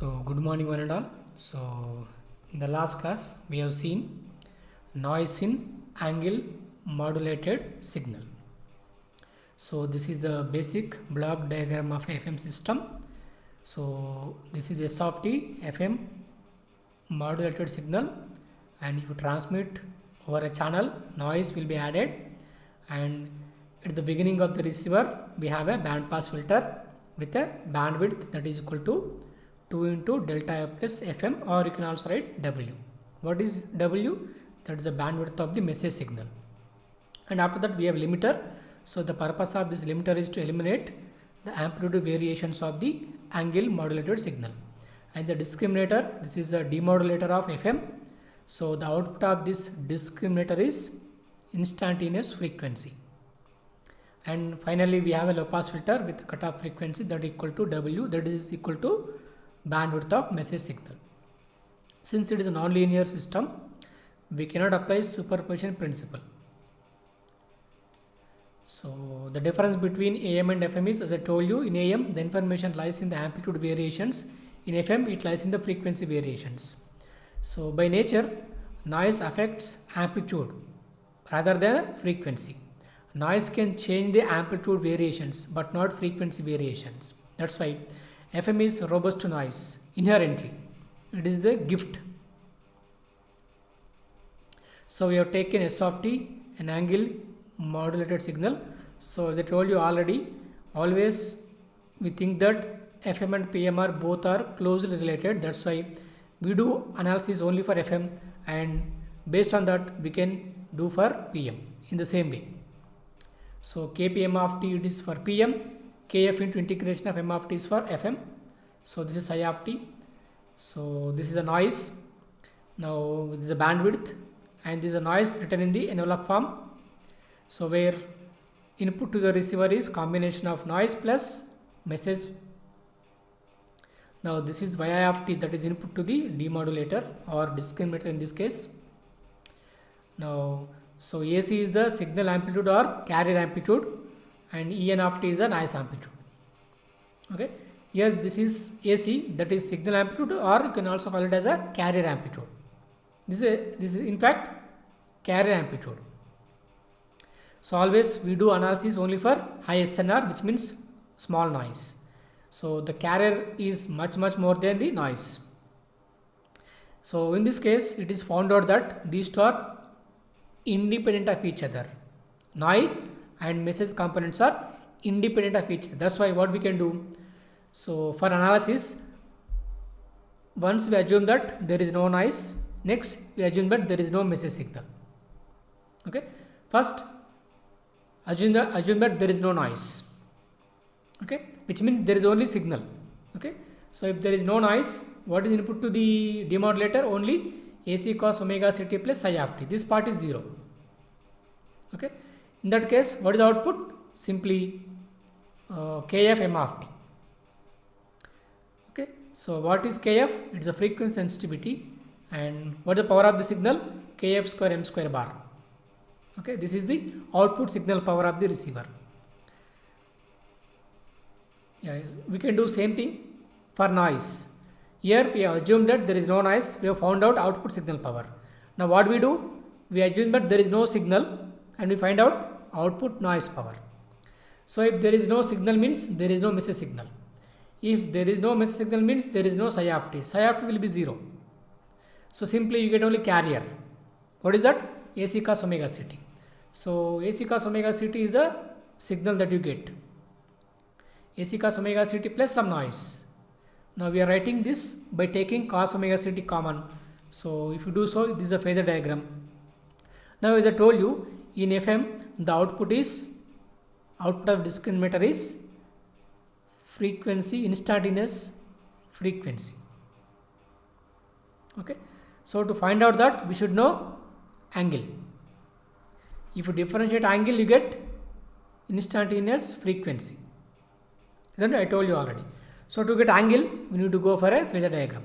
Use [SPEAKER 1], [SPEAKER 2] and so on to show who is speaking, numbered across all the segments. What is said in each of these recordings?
[SPEAKER 1] So good morning one and all. So in the last class we have seen noise in angle modulated signal. So this is the basic block diagram of FM system. So this is S of T FM modulated signal, and if you transmit over a channel, noise will be added, and at the beginning of the receiver we have a band pass filter with a bandwidth that is equal to 2 into delta F plus FM, or you can also write W. What is W? That is the bandwidth of the message signal. And after that we have limiter. So the purpose of this limiter is to eliminate the amplitude variations of the angle modulated signal. And the discriminator, this is a demodulator of FM. So the output of this discriminator is instantaneous frequency. And finally we have a low pass filter with a cutoff frequency that is equal to W, that is equal to bandwidth of message signal. Since it is a non-linear system, we cannot apply superposition principle. So the difference between AM and FM is, as I told you, in AM the information lies in the amplitude variations, in FM it lies in the frequency variations. So by nature noise affects amplitude rather than frequency. Noise can change the amplitude variations but not frequency variations. That's why FM is robust to noise inherently. It is the gift. So we have taken S of T, an angle modulated signal. So as I told you already, always we think that FM and PM are both are closely related. That's why we do analysis only for FM, and based on that we can do for PM in the same way. So Kpm of T it is for PM, Kf into integration of M of T is for FM. So this is psi of T. So this is a noise. Now this is a bandwidth, and this is a noise written in the envelope form. So where input to the receiver is combination of noise plus message. Now this is yi of T, that is input to the demodulator or discriminator in this case. Now so AC is the signal amplitude or carrier amplitude, and En of T is the noise amplitude. Okay, here this is AC, that is signal amplitude, or you can also call it as a carrier amplitude. This is in fact carrier amplitude. So always we do analysis only for high SNR, which means small noise. So the carrier is much more than the noise. So in this case it is found out that these two are independent of each other. Noise and message components are independent of each other. That's why what we can do, so for analysis, once we assume that there is no noise, next we assume that there is no message signal. Okay, first assume that there is no noise. Okay, which means there is only signal. Okay, so if there is no noise, what is input to the demodulator? Only AC cos omega ct plus psi of T. This part is 0. Okay, in that case what is the output? Simply Kf M of T. Okay, so what is Kf? It is a frequency sensitivity, and what is the power of the signal? Kf square M square bar. Okay, this is the output signal power of the receiver. Yeah, we can do same thing for noise. Here we have assumed that there is no noise, we have found out output signal power. Now what we do? We assume that there is no signal and we find out output noise power. So if there is no signal means there is no message signal. If there is no message signal means there is no psi of T. Psi of T will be 0. So simply you get only carrier. What is that? AC cos omega ct. So AC cos omega ct is a signal that you get. AC cos omega ct plus some noise. Now we are writing this by taking cos omega ct common. So if you do so, this is a phasor diagram. Now as I told you, in FM the output of discriminator is frequency, instantaneous frequency. Okay, so to find out that we should know angle. If you differentiate angle, you get instantaneous frequency. Isn't it? I told you already. So to get angle, we need to go for a phasor diagram.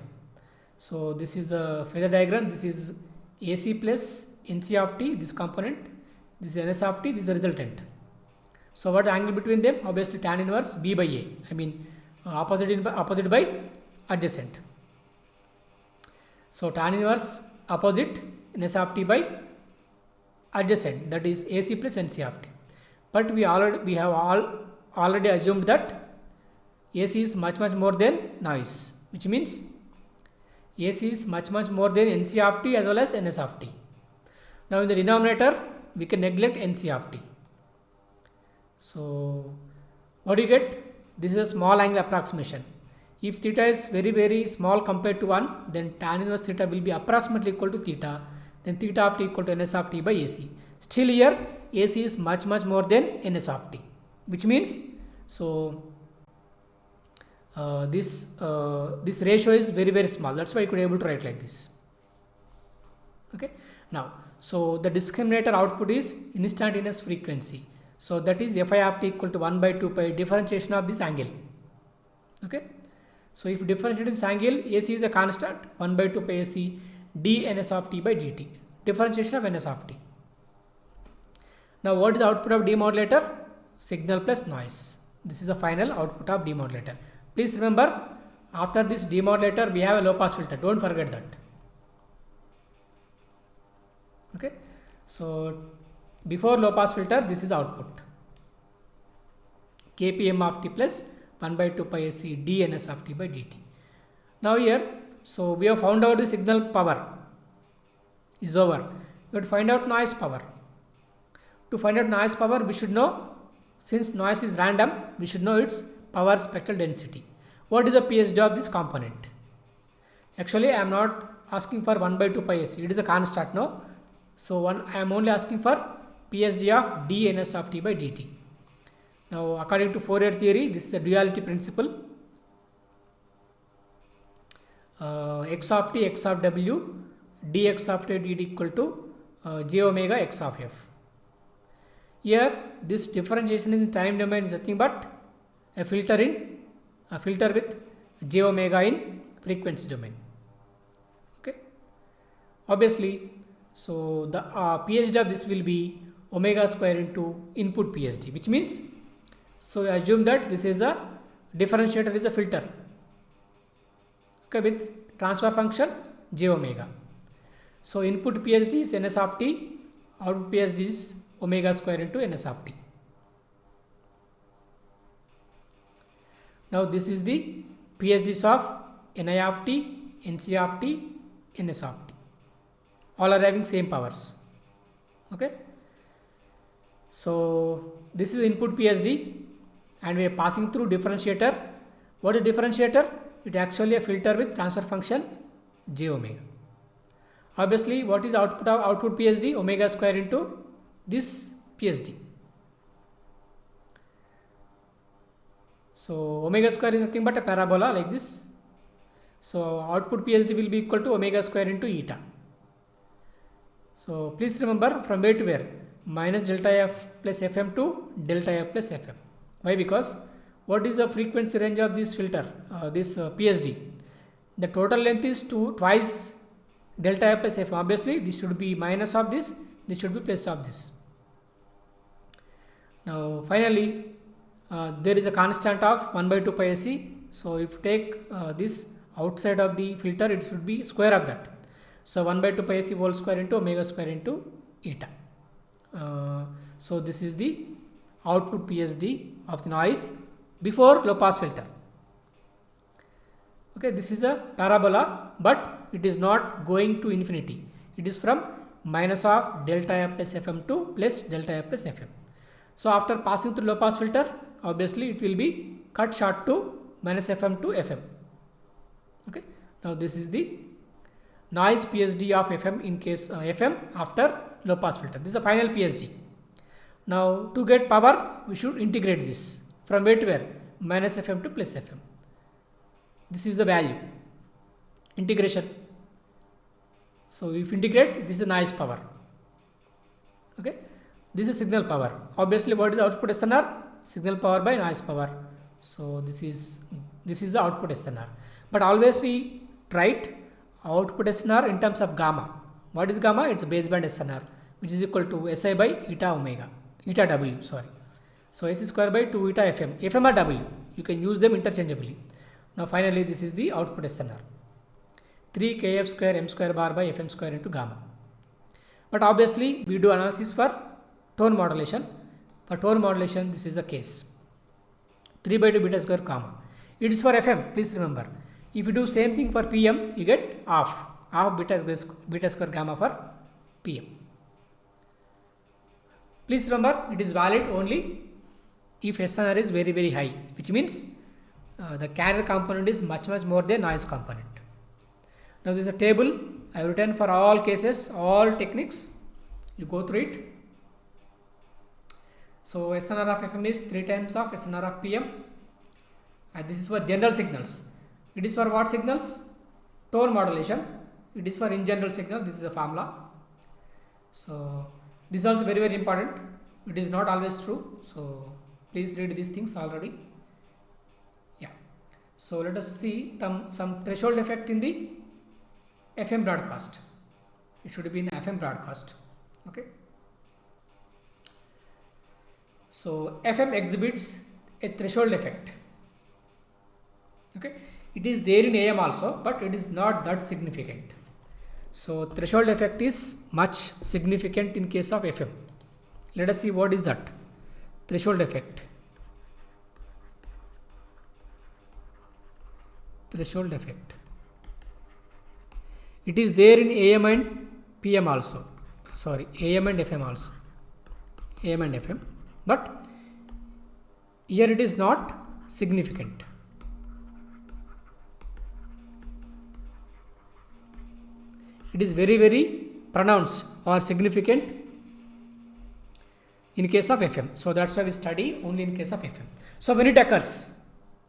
[SPEAKER 1] So this is the phasor diagram. This is AC plus NC of T, this component. This is NS of T, this is the resultant. So what angle between them? Obviously tan inverse B by A. I mean opposite by adjacent. So tan inverse opposite NS of t by adjacent, that is AC plus NC of t. But we have already assumed that AC is much more than noise, which means AC is much more than NC of t as well as NS of t. Now in the denominator we can neglect NC of t. So what do you get? This is a small angle approximation. If theta is very small compared to 1, then tan inverse theta will be approximately equal to theta, then theta of t equal to NS of t by AC. Still here AC is much more than NS of t, which means so this ratio is very small. That's why you could able to write like this. Okay. Now, so the discriminator output is instantaneous frequency. So that is Fi of t equal to 1 by 2 pi differentiation of this angle. Okay. So if differentiate this angle, AC is a constant, 1 by 2 pi AC d NS of t by dt, differentiation of NS of t. Now what is the output of demodulator? Signal plus noise. This is the final output of demodulator. Please remember, after this demodulator we have a low pass filter, don't forget that. Okay. So before low pass filter, this is output, kpm of t plus 1 by 2 pi AC dNS of t by dt. Now here, so we have found out the signal power is over. We have to find out noise power. To find out noise power, we should know, since noise is random, we should know its power spectral density. What is the PSD of this component? Actually, I am not asking for 1 by 2 pi AC. It is a constant, no? So I am only asking for PSD of dNS of t by dt. Now, according to Fourier theory, this is a duality principle. X of t, x of w, dx of t dt equal to j omega x of f. Here, this differentiation in time domain is nothing but a filter with j omega in frequency domain. Okay. Obviously, so the PSD of this will be omega square into input PSD, which means, so I assume that this is a differentiator is a filter, okay, with transfer function j omega. So input PSD is NS of t, output PSD is omega square into NS of t. Now this is the PSDs of Ni of t, Nc of t, Ns of t. All are having same powers. Okay. So this is input PSD and we are passing through differentiator. What is differentiator? It actually a filter with transfer function j omega. Obviously, what is output of output PSD? Omega square into this PSD. So omega square is nothing but a parabola like this. So output PSD will be equal to omega square into eta. So please remember, from where to where? Minus delta f plus fm to delta f plus fm. Why? Because what is the frequency range of this filter, this PSD? The total length is twice delta f plus fm. Obviously, this should be minus of this should be plus of this. Now finally, there is a constant of 1 by 2 pi AC. So if you take this outside of the filter, it should be square of that. So 1 by 2 pi AC whole square into omega square into eta. So this is the output PSD of the noise before low pass filter. Okay, this is a parabola, but it is not going to infinity. It is from minus of delta f plus fm to plus delta f plus fm. So after passing through low pass filter, obviously it will be cut short to minus fm to fm. Okay. Now this is the noise PSD of fm in case fm after low pass filter. This is a final PSD. Now to get power, we should integrate this from where to where? Minus fm to plus fm. This is the value. Integration. So if integrate, this is noise power. Okay. This is signal power. Obviously, what is the output SNR? Signal power by noise power. So this is the output SNR. But always we write output SNR in terms of gamma. What is gamma? It's baseband SNR, which is equal to SI by eta W. Sorry. So S square by 2 eta FM. FM or W. You can use them interchangeably. Now finally this is the output SNR. 3 kf square m square bar by fm square into gamma. But obviously we do analysis for tone modulation. For tone modulation this is the case. 3 by 2 beta square gamma. It is for FM, please remember. If you do same thing for PM, you get half beta square gamma for PM. Please remember, it is valid only if SNR is very very high, which means the carrier component is much more than noise component. Now this is a table I have written for all cases, all techniques. You go through it. So SNR of FM is 3 times of SNR of PM. And this is for general signals. It is for what signals? Tone modulation. It is for in general signal. This is the formula. So this is also very important. It is not always true. So please read these things already. Yeah. So let us see some threshold effect in the FM broadcast. It should be in FM broadcast. Okay. So FM exhibits a threshold effect. Okay. It is there in AM also, but it is not that significant. So threshold effect is much significant in case of FM. Let us see what is that threshold effect. Threshold effect. It is there in AM and PM also. Sorry, AM and FM also. AM and FM. But here it is not significant. It is very pronounced or significant in case of FM. So that's why we study only in case of FM. So when it occurs,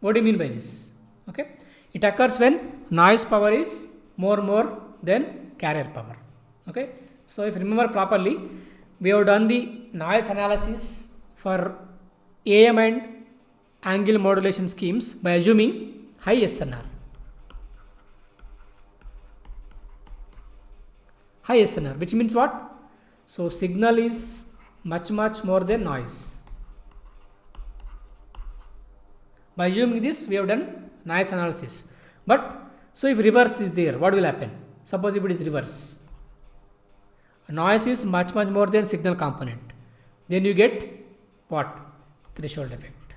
[SPEAKER 1] what do you mean by this? Okay, it occurs when noise power is more than carrier power. Okay, so if you remember properly, we have done the noise analysis for AM and angle modulation schemes by assuming high SNR. High SNR, which means what? So signal is much more than noise. By assuming this, we have done noise analysis. But so if reverse is there, what will happen? Suppose if it is reverse, noise is much more than signal component, then you get what? Threshold effect.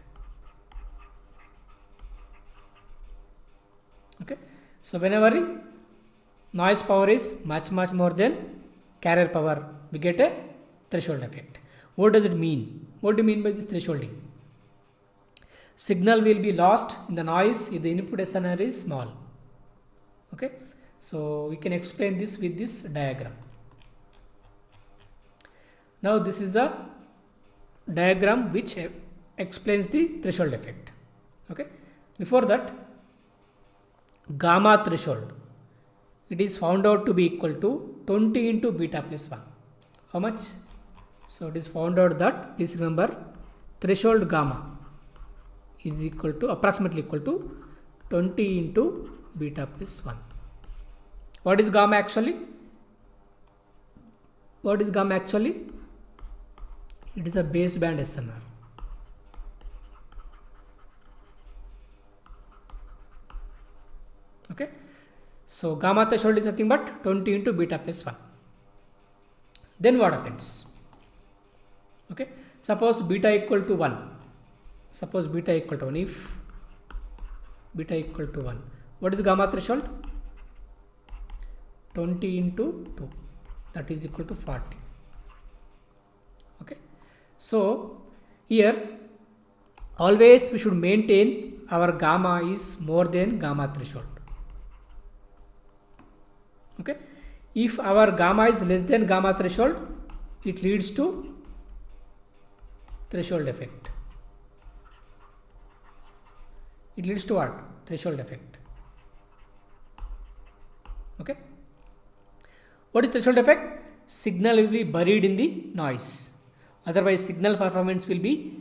[SPEAKER 1] Okay, so whenever noise power is much more than carrier power, we get a threshold effect. What does it mean? What do you mean by this thresholding? Signal will be lost in the noise if the input SNR is small. Okay, so we can explain this with this diagram. Now this is the diagram which explains the threshold effect. Okay, before that, gamma threshold, it is found out to be equal to 20 into beta plus 1. How much? So it is found out that, please remember, threshold gamma is equal to approximately equal to 20 into beta plus 1. What is gamma actually? What is gamma actually? It is a baseband SNR. Okay, so gamma threshold is nothing but 20 into beta plus 1. Then what happens? Okay, suppose beta equal to 1. Suppose beta equal to 1. If beta equal to 1, what is gamma threshold? 20 into 2, that is equal to 40. Okay, so here always we should maintain our gamma is more than gamma threshold. Okay, if our gamma is less than gamma threshold, it leads to threshold effect. It leads to what? Threshold effect. Okay, what is threshold effect? Signal will be buried in the noise. Otherwise signal performance will be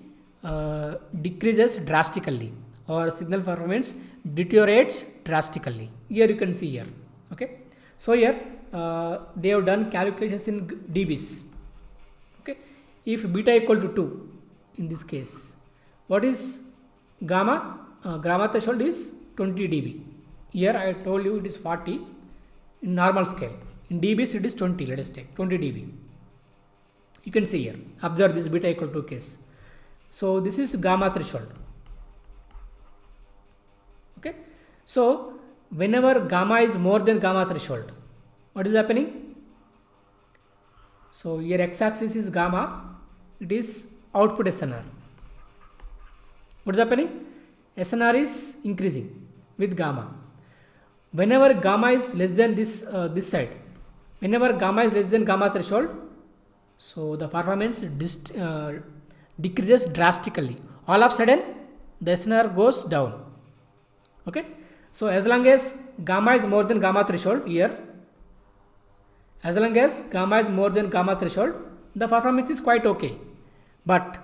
[SPEAKER 1] decreases drastically, or signal performance deteriorates drastically. Here you can see here. Okay, so here they have done calculations in dBs. Okay, if beta equal to 2 in this case, what is gamma? Gamma threshold is 20 dB. Here I told you it is 40 in normal scale. In dBs it is 20. Let us take 20 dB. You can see here. Observe this beta equal to case. So this is gamma threshold. Okay. So whenever gamma is more than gamma threshold, what is happening? So here x-axis is gamma. It is output SNR. What is happening? SNR is increasing with gamma. Whenever gamma is less than this side, whenever gamma is less than gamma threshold, so the performance decreases drastically. All of a sudden, the SNR goes down. Okay. So as long as gamma is more than gamma threshold here, as long as gamma is more than gamma threshold, the performance is quite okay. But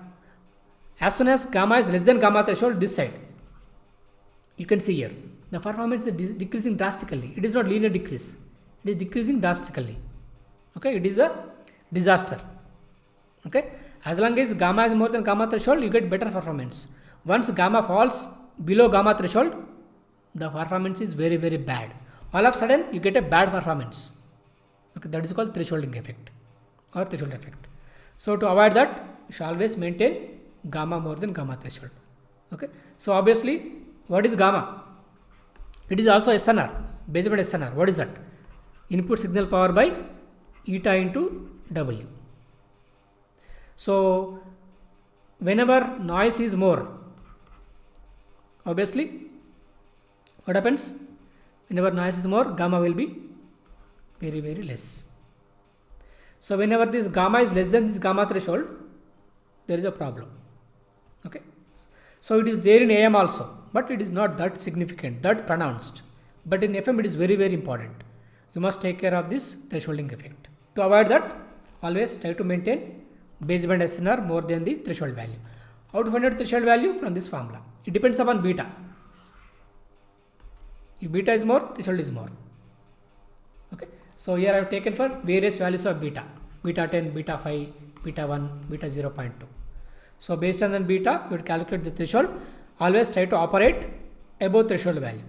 [SPEAKER 1] as soon as gamma is less than gamma threshold, this side, you can see here, the performance is decreasing drastically. It is not linear decrease. It is decreasing drastically. Okay, it is a disaster. Okay, as long as gamma is more than gamma threshold, you get better performance. Once gamma falls below gamma threshold, the performance is very, very bad. All of a sudden, you get a bad performance. Okay, that is called thresholding effect or threshold effect. So to avoid that, you should always maintain gamma more than gamma threshold. Okay, so obviously, what is gamma? It is also SNR, baseband SNR. What is that? Input signal power by eta into W. So whenever noise is more, obviously, what happens? Whenever noise is more, gamma will be very, very less. So whenever this gamma is less than this gamma threshold, there is a problem. Okay. So it is there in AM also, but it is not that significant, that pronounced. But in FM, it is very, very important. You must take care of this thresholding effect. To avoid that, always try to maintain baseband SNR more than the threshold value. How to find out threshold value? From this formula. It depends upon beta. If beta is more, threshold is more. Okay. So here I have taken for various values of beta. Beta 10, beta 5, beta 1, beta 0.2. So based on the beta, you would calculate the threshold. Always try to operate above threshold value.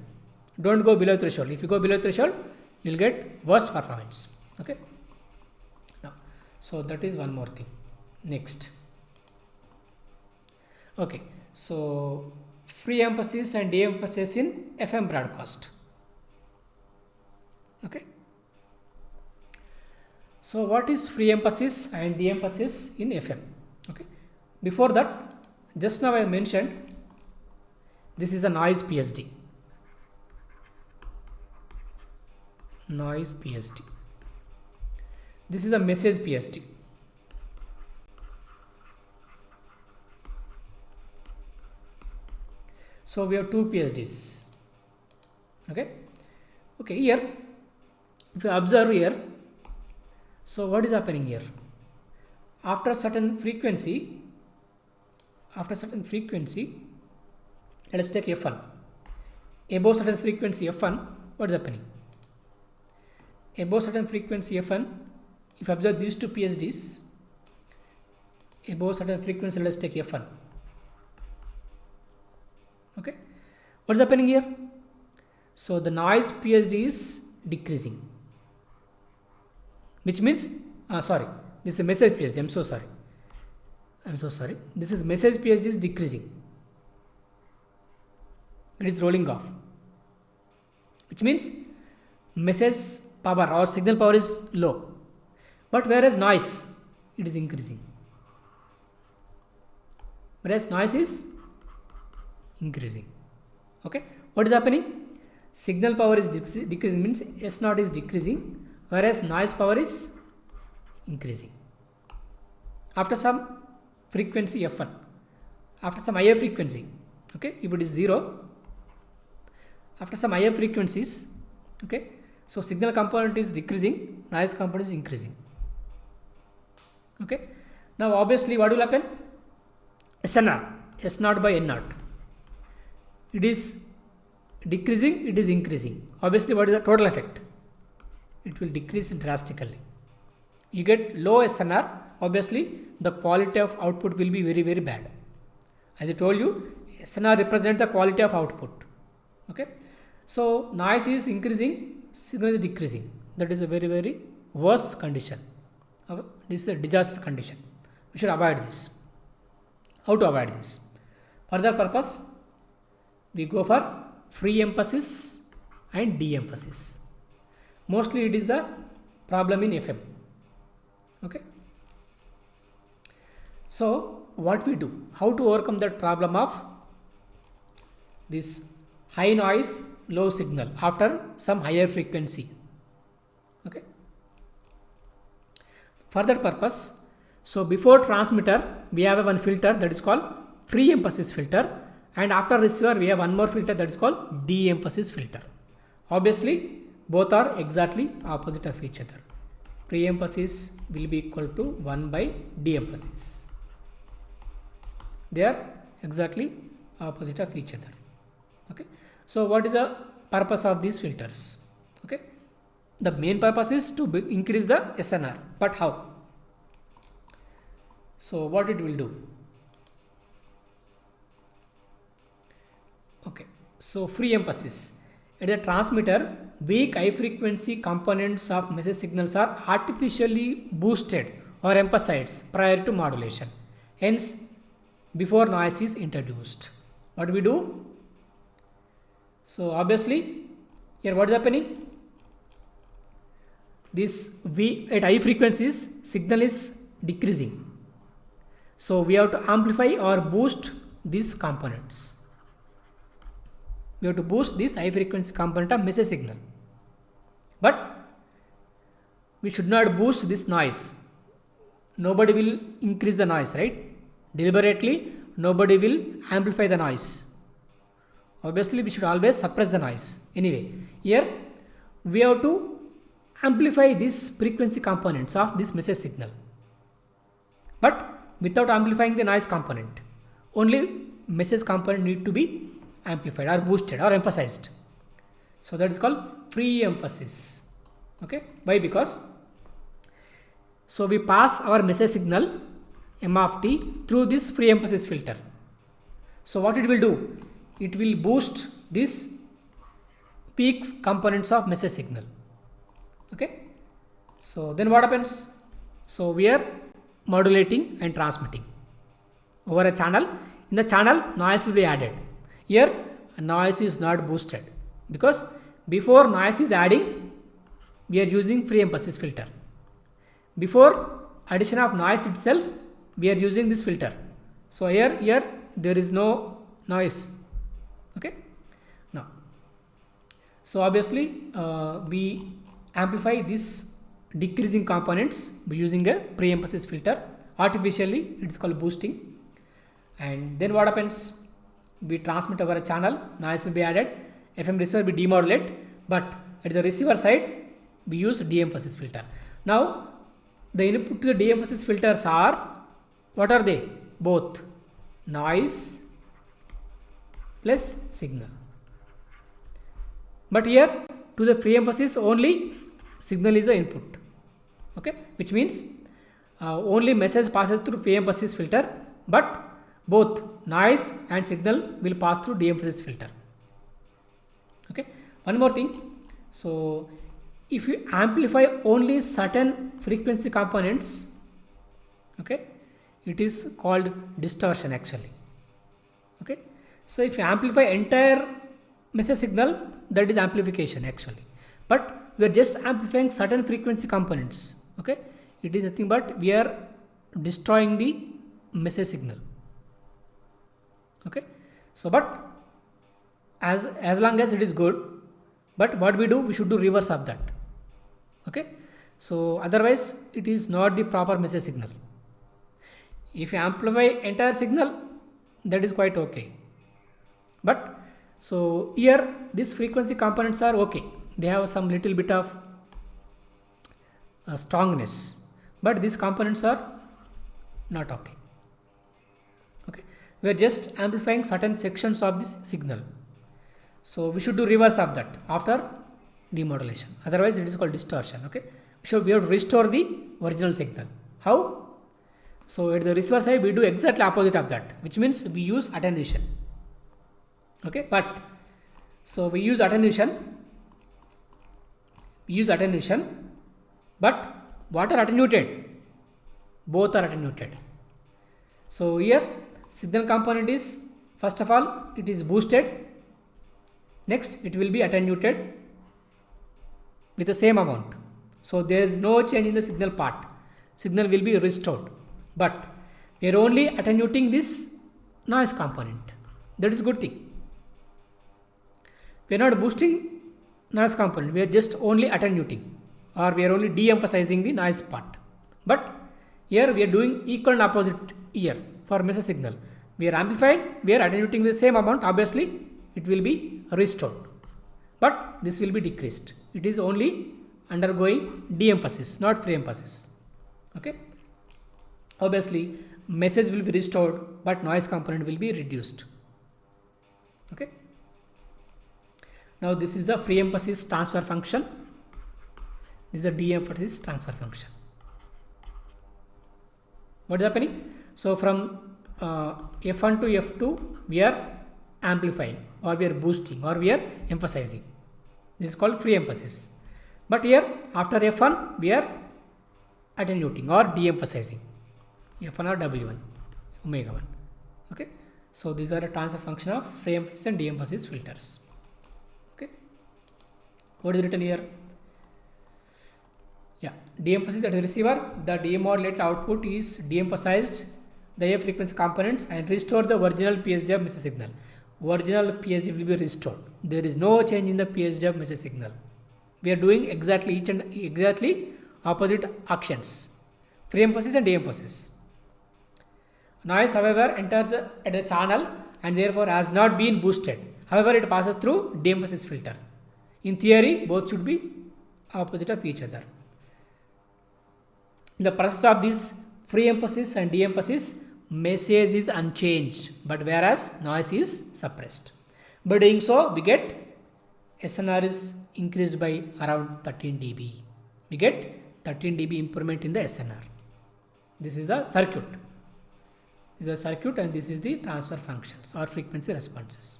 [SPEAKER 1] Don't go below threshold. If you go below threshold, you will get worse performance. Okay. Now, so that is one more thing. Next. Okay. So free emphasis and de-emphasis in FM broadcast. Okay. So what is free emphasis and de-emphasis in FM? Okay. Before that, just now I mentioned this is a noise PSD. Noise PSD. This is a message PSD. So we have two PSDs. Okay. Okay, here, if you observe here, so what is happening here? After certain frequency, let us take F1. Above certain frequency F1, what is happening? Above certain frequency F1, if you observe these two PSDs, above certain frequency, let us take F1. Okay, what is happening here? So the noise PSD is decreasing, which means, this is a message PSD. I'm so sorry. This is message PSD is decreasing. It is rolling off, which means message power or signal power is low. But whereas noise, it is increasing. Whereas noise is increasing. Okay. What is happening? Signal power is decreasing, means S0 is decreasing, whereas noise power is increasing. After some frequency F1, after some higher frequency, okay, if it is 0, after some higher frequencies, okay, so signal component is decreasing, noise component is increasing. Okay. Now obviously what will happen? SNR, S0 by N0. It is decreasing, it is increasing. Obviously what is the total effect? It will decrease drastically. You get low SNR, obviously the quality of output will be very, very bad. As I told you, SNR represents the quality of output. Okay. So noise is increasing, signal is decreasing. That is a very, very worse condition. Okay? This is a disaster condition. We should avoid this. How to avoid this? For that purpose, we go for free emphasis and de-emphasis. Mostly it is the problem in FM. Okay. So what we do? How to overcome that problem of this high noise, low signal after some higher frequency? Okay. For that purpose, so before transmitter we have one filter that is called free emphasis filter, and after receiver we have one more filter that is called de-emphasis filter. Obviously both are exactly opposite of each other. Pre-emphasis will be equal to 1 by de-emphasis. They are exactly opposite of each other. Okay. So what is the purpose of these filters? Okay. The main purpose is to increase the SNR. But how? So what it will do? Okay. So free emphasis. At the transmitter, weak high frequency components of message signals are artificially boosted or emphasized prior to modulation. Hence, before noise is introduced. What do we do? So obviously, here what is happening? This at high frequencies signal is decreasing. So we have to amplify or boost these components. We have to boost this high frequency component of message signal. But we should not boost this noise. Nobody will increase the noise, right? Deliberately, nobody will amplify the noise. Obviously, we should always suppress the noise. Anyway, here we have to amplify these frequency components of this message signal. But without amplifying the noise component. Only message component need to be amplified or boosted or emphasized. So that is called free emphasis. Okay. Why? Because so we pass our message signal M of t through this free emphasis filter. So what it will do? It will boost this peaks components of message signal. Okay. So then what happens? So we are modulating and transmitting over a channel. In the channel, noise will be added. Here noise is not boosted because before noise is adding, we are using free emphasis filter. Before addition of noise itself, we are using this filter. So here there is no noise. Okay. Now, so obviously we amplify this decreasing components by using a pre-emphasis filter. Artificially, it is called boosting. And then what happens? We transmit over a channel, noise will be added, FM receiver will be demodulate, but at the receiver side, we use de-emphasis filter. Now, the input to the de-emphasis filters are, what are they? Both noise plus signal. But here, to the free emphasis, only signal is the input. Okay, which means only message passes through free emphasis filter, but both noise and signal will pass through de-emphasis filter. Okay. One more thing. So if you amplify only certain frequency components, okay, it is called distortion actually. Okay. So if you amplify entire message signal, that is amplification actually. But we are just amplifying certain frequency components. Okay. It is nothing but we are destroying the message signal. Okay. So but as long as it is good, but what we do, we should do reverse of that. Okay. So otherwise it is not the proper message signal. If you amplify entire signal, that is quite okay. But so here these frequency components are okay. They have some little bit of strongness, but these components are not okay. Okay. We are just amplifying certain sections of this signal. So we should do reverse of that after demodulation. Otherwise it is called distortion. Okay. So we have to restore the original signal. How? So at the receiver side we do exactly opposite of that, which means we use attenuation. Okay. But So we use attenuation. But what are attenuated? Both are attenuated. So here signal component is, first of all, it is boosted. Next, it will be attenuated with the same amount. So there is no change in the signal part. Signal will be restored. But we are only attenuating this noise component. That is good thing. We are not boosting noise component. We are just only attenuating, or we are only de-emphasizing the noise part. But here we are doing equal and opposite here for message signal. We are amplifying, we are attenuating the same amount. Obviously, it will be restored. But this will be decreased. It is only undergoing de-emphasis, not free emphasis. Okay. Obviously, message will be restored, but noise component will be reduced. Okay. Now this is the free emphasis transfer function. This is a de-emphasis transfer function. What is happening? So from F1 to F2, we are amplifying, or we are boosting, or we are emphasizing. This is called free emphasis. But here after F1, we are attenuating or de-emphasizing. F1 or W1, omega 1. Okay. So these are a transfer function of free emphasis and de-emphasis filters. Okay. What is written here? Yeah, de-emphasis at the receiver, the demodulated output is de-emphasized the A frequency components and restore the original PSW message signal. Original PSW will be restored. There is no change in the PSW message signal. We are doing exactly opposite actions. Free emphasis and de-emphasis. Noise, however, enters at the channel and therefore has not been boosted. However, it passes through de-emphasis filter. In theory, both should be opposite of each other. In the process of this free emphasis and de-emphasis, message is unchanged, but whereas noise is suppressed. By doing so, we get SNR is increased by around 13 dB. We get 13 dB improvement in the SNR. This is the circuit. This is the circuit, and this is the transfer functions or frequency responses.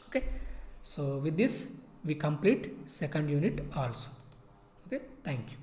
[SPEAKER 1] Okay. So with this, we complete second unit also. Okay. Thank you.